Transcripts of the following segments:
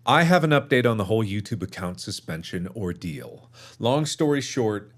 I have an update on the whole YouTube account suspension ordeal. Long story short,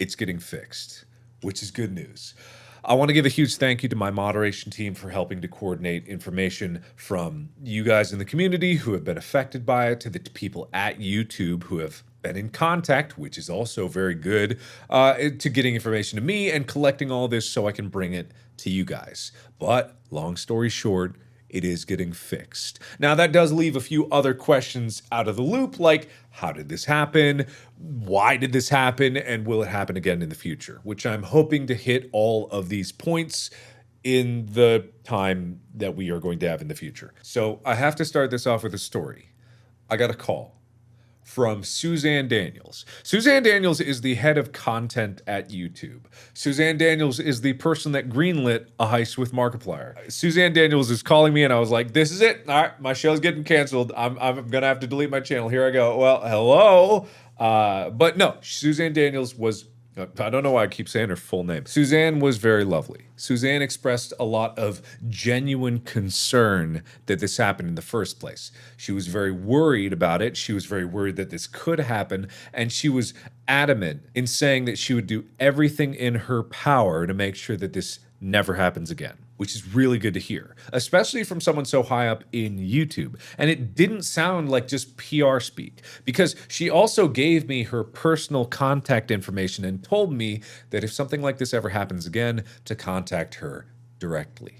it's getting fixed, which is good news. I want to give a huge thank you to my moderation team for helping to coordinate information from you guys in the community who have been affected by it to the people at YouTube who have been in contact, which is also very good, to getting information to me and collecting all this so I can bring it to you guys. But long story short, it is getting fixed. Now, that does leave a few other questions out of the loop, like how did this happen? Why did this happen? And will it happen again in the future? Which I'm hoping to hit all of these points in the time that we are going to have in the future. So I have to start this off with a story. I got a call from Suzanne Daniels. Suzanne Daniels is the head of content at YouTube. Suzanne Daniels is the person that greenlit a heist with Markiplier. Suzanne Daniels is calling me and I was like, this is it. All right, my show's getting canceled. I'm gonna have to delete my channel. Here I go. Well, hello. But no, Suzanne Daniels was, I don't know why I keep saying her full name. Suzanne was very lovely. Suzanne expressed a lot of genuine concern that this happened in the first place. She was very worried about it. She was very worried that this could happen. And she was adamant in saying that she would do everything in her power to make sure that this never happens again, which is really good to hear, especially from someone so high up in YouTube. And it didn't sound like just PR speak, because she also gave me her personal contact information and told me that if something like this ever happens again, to contact her directly,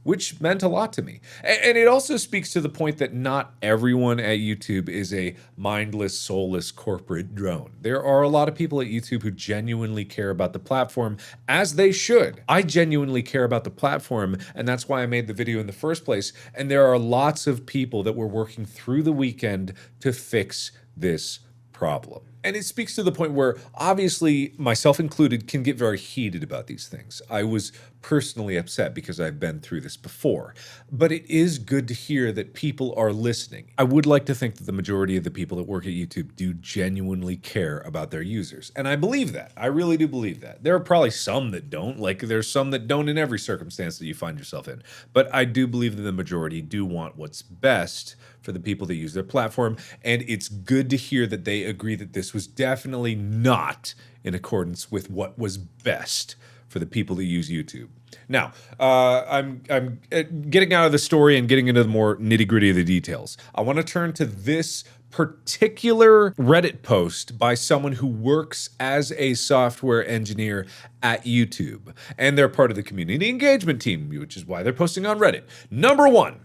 which meant a lot to me. And it also speaks to the point that not everyone at YouTube is a mindless, soulless corporate drone. There are a lot of people at YouTube who genuinely care about the platform, as they should. I genuinely care about the platform, and that's why I made the video in the first place. And there are lots of people that were working through the weekend to fix this problem. And it speaks to the point where, obviously, myself included, can get very heated about these things. I was personally upset because I've been through this before. But it is good to hear that people are listening. I would like to think that the majority of the people that work at YouTube do genuinely care about their users. And I believe that. I really do believe that. There are probably some that don't. Like, there's some that don't in every circumstance that you find yourself in. But I do believe that the majority do want what's best for the people that use their platform. And it's good to hear that they agree that this was definitely not in accordance with what was best for the people that use YouTube. Now, I'm getting out of the story and getting into the more nitty-gritty of the details. I want to turn to this particular Reddit post by someone who works as a software engineer at YouTube. And they're part of the community engagement team, which is why they're posting on Reddit. Number one,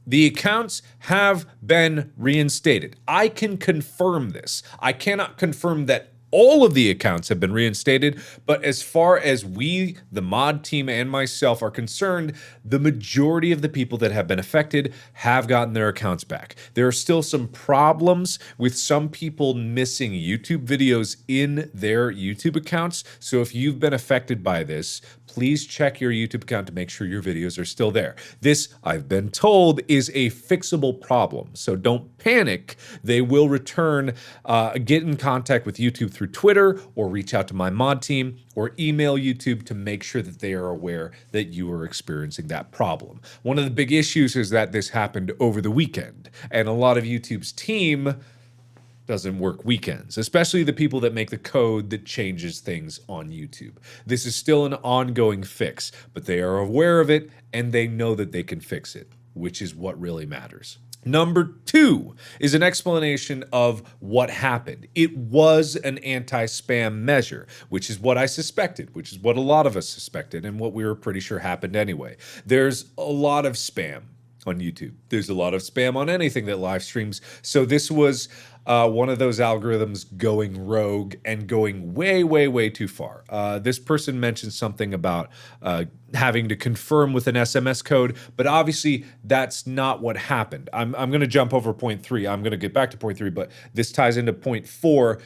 the accounts have been reinstated. I can confirm this. I cannot confirm that all of the accounts have been reinstated, but as far as we, the mod team, and myself are concerned, the majority of the people that have been affected have gotten their accounts back. There are still some problems with some people missing YouTube videos in their YouTube accounts, so if you've been affected by this, please check your YouTube account to make sure your videos are still there. This, I've been told, is a fixable problem, so don't panic. They will return. Get in contact with YouTube through Twitter, or reach out to my mod team, or email YouTube to make sure that they are aware that you are experiencing that problem. One of the big issues is that this happened over the weekend, and a lot of YouTube's team doesn't work weekends, especially the people that make the code that changes things on YouTube. This is still an ongoing fix, but they are aware of it and they know that they can fix it, which is what really matters. Number two is an explanation of what happened. It was an anti-spam measure, which is what I suspected, which is what a lot of us suspected, and what we were pretty sure happened anyway. There's a lot of spam on YouTube. There's a lot of spam on anything that live streams. So this was one of those algorithms going rogue and going way, way, way too far. This person mentioned something about having to confirm with an SMS code, but obviously that's not what happened. I'm going to jump over point 3. I'm going to get back to point 3, but this ties into point 4.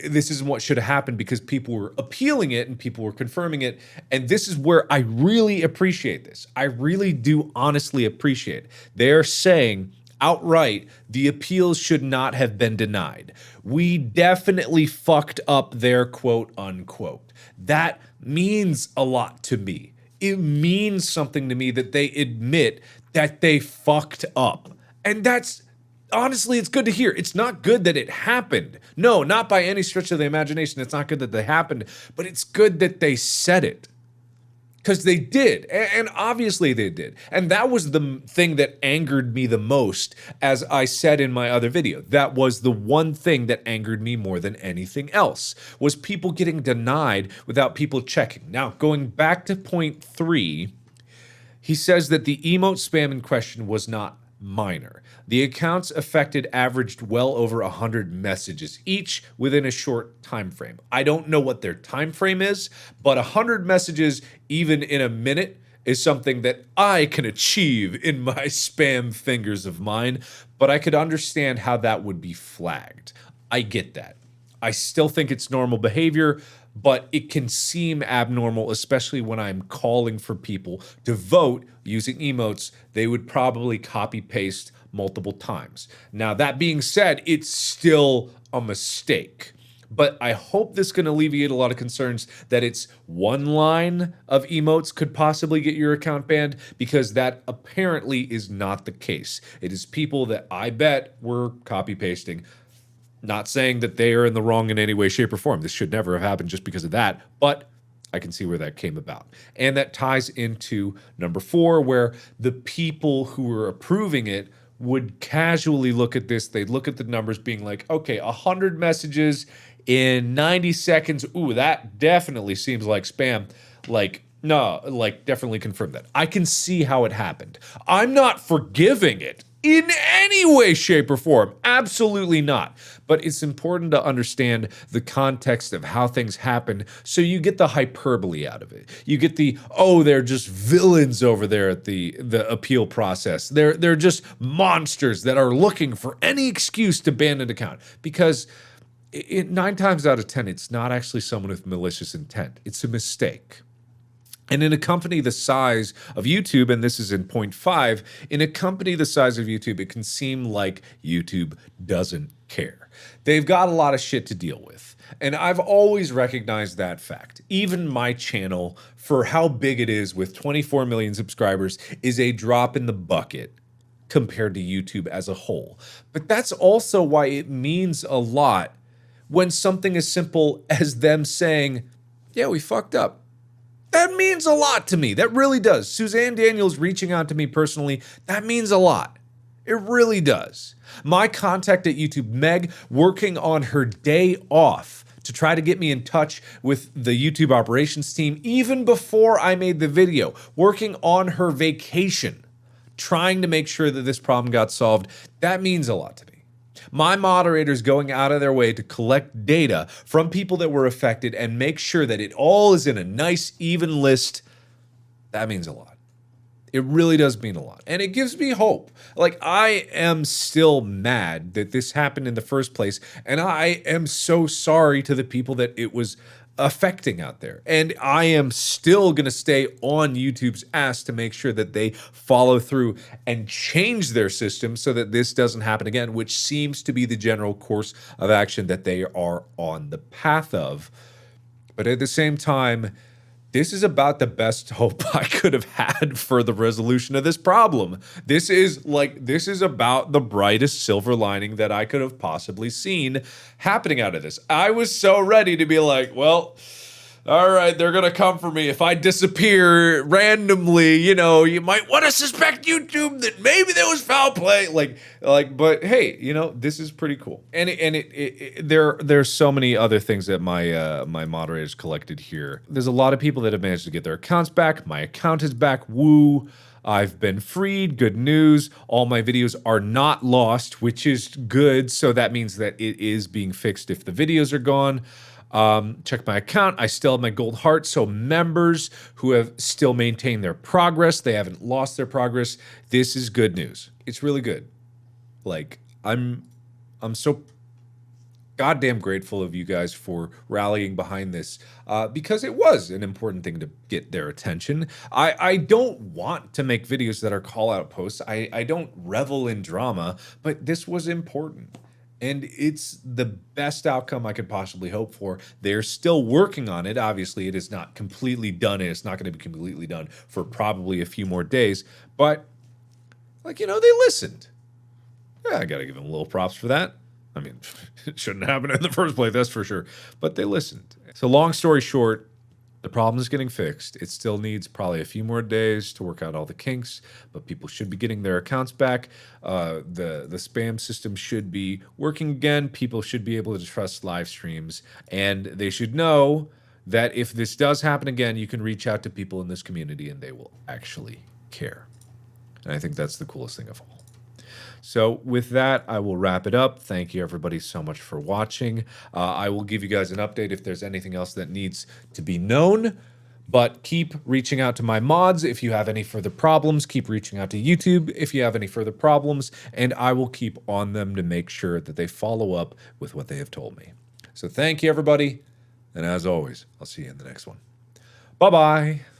This isn't what should have happened because people were appealing it and people were confirming it. And this is where I really appreciate this. I really do honestly appreciate it. They're saying outright, the appeals should not have been denied. We definitely fucked up their quote unquote. That means a lot to me. It means something to me that they admit that they fucked up. And that's honestly, it's good to hear. It's not good that it happened. No, not by any stretch of the imagination. It's not good that they happened, but it's good that they said it. Because they did, and obviously they did. And that was the thing that angered me the most, as I said in my other video. That was the one thing that angered me more than anything else, was people getting denied without people checking. Now, going back to point 3, he says that the emote spam in question was not minor. The accounts affected averaged well over 100 messages each within a short time frame. I don't know what their time frame is, but 100 messages even in a minute is something that I can achieve in my spam fingers of mine, but I could understand how that would be flagged. I get that. I still think it's normal behavior, but it can seem abnormal, especially when I'm calling for people to vote using emotes. They would probably copy paste multiple times. Now, that being said, it's still a mistake. But I hope this can alleviate a lot of concerns that it's one line of emotes could possibly get your account banned, because that apparently is not the case. It is people that I bet were copy pasting. Not saying that they are in the wrong in any way, shape, or form. This should never have happened just because of that, but I can see where that came about. And that ties into number 4, where the people who were approving it would casually look at this. They'd look at the numbers being like, okay, 100 messages in 90 seconds. Ooh, that definitely seems like spam. Like, no, like definitely confirm that. I can see how it happened. I'm not forgiving it in any way, shape, or form. Absolutely not. But it's important to understand the context of how things happen, so you get the hyperbole out of it. You get the, oh, they're just villains over there at the appeal process. They're just monsters that are looking for any excuse to ban an account. Because 9 times out of 10, it's not actually someone with malicious intent. It's a mistake. And in a company the size of YouTube, and this is in point 5, in a company the size of YouTube, it can seem like YouTube doesn't care. They've got a lot of shit to deal with. And I've always recognized that fact. Even my channel, for how big it is with 24 million subscribers, is a drop in the bucket compared to YouTube as a whole. But that's also why it means a lot when something as simple as them saying, yeah, we fucked up. That means a lot to me. That really does. Suzanne Daniels reaching out to me personally, that means a lot. It really does. My contact at YouTube, Meg, working on her day off to try to get me in touch with the YouTube operations team, even before I made the video, working on her vacation, trying to make sure that this problem got solved, that means a lot to me. My moderators going out of their way to collect data from people that were affected and make sure that it all is in a nice, even list, that means a lot. It really does mean a lot. And it gives me hope. Like, I am still mad that this happened in the first place, and I am so sorry to the people that it was affecting out there. And I am still going to stay on YouTube's ass to make sure that they follow through and change their system so that this doesn't happen again, which seems to be the general course of action that they are on the path of. But at the same time, this is about the best hope I could have had for the resolution of this problem. This is about the brightest silver lining that I could have possibly seen happening out of this. I was so ready to be like, well, all right, they're going to come for me. If I disappear randomly, you know, you might want to suspect YouTube that maybe there was foul play. But hey, you know, this is pretty cool. And there's so many other things that my moderators collected here. There's a lot of people that have managed to get their accounts back. My account is back. Woo. I've been freed. Good news. All my videos are not lost, which is good. So that means that it is being fixed if the videos are gone. Check my account. I still have my gold heart. So members who have still maintained their progress, they haven't lost their progress. This is good news. It's really good. Like, I'm so goddamn grateful of you guys for rallying behind this, because it was an important thing to get their attention. I don't want to make videos that are call out posts. I don't revel in drama, but this was important. And it's the best outcome I could possibly hope for. They're still working on it. Obviously, it is not completely done, and it's not going to be completely done for probably a few more days. But, like, you know, they listened. Yeah, I got to give them a little props for that. I mean, it shouldn't happen in the first place, that's for sure. But they listened. So, long story short, the problem is getting fixed. It still needs probably a few more days to work out all the kinks, but people should be getting their accounts back. The spam system should be working again. People should be able to trust live streams, and they should know that if this does happen again, you can reach out to people in this community and they will actually care. And I think that's the coolest thing of all. So with that, I will wrap it up. Thank you everybody so much for watching. I will give you guys an update if there's anything else that needs to be known. But keep reaching out to my mods if you have any further problems. Keep reaching out to YouTube if you have any further problems. And I will keep on them to make sure that they follow up with what they have told me. So thank you everybody. And as always, I'll see you in the next one. Bye-bye.